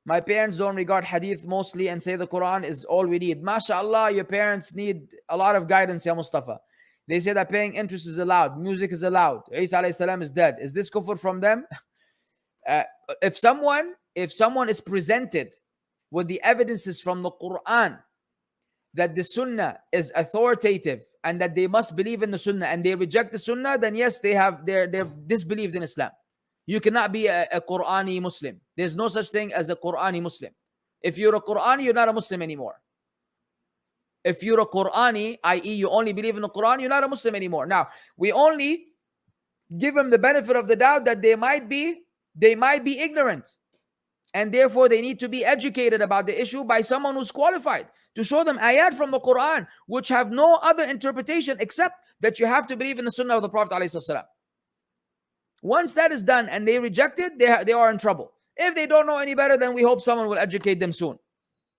My parents don't regard hadith mostly and say the Quran is all we need. MashaAllah, your parents need a lot of guidance, Ya Mustafa. They say that paying interest is allowed, music is allowed. Isa alayhi salam is dead. Is this kufr from them? If someone is presented with the evidences from the Quran that the Sunnah is authoritative and that they must believe in the Sunnah and they reject the Sunnah, then yes, they're disbelieved in Islam. You cannot be a Qur'ani Muslim. There's no such thing as a Qur'ani Muslim. If you're a Qur'ani, you're not a Muslim anymore. If you're a Qur'ani, i.e. you only believe in the Quran, you're not a Muslim anymore. Now, we only give them the benefit of the doubt that they might be ignorant. And therefore, they need to be educated about the issue by someone who's qualified to show them ayat from the Quran, which have no other interpretation except that you have to believe in the Sunnah of the Prophet ﷺ. Once that is done and they reject it, they are in trouble. If they don't know any better, then we hope someone will educate them soon.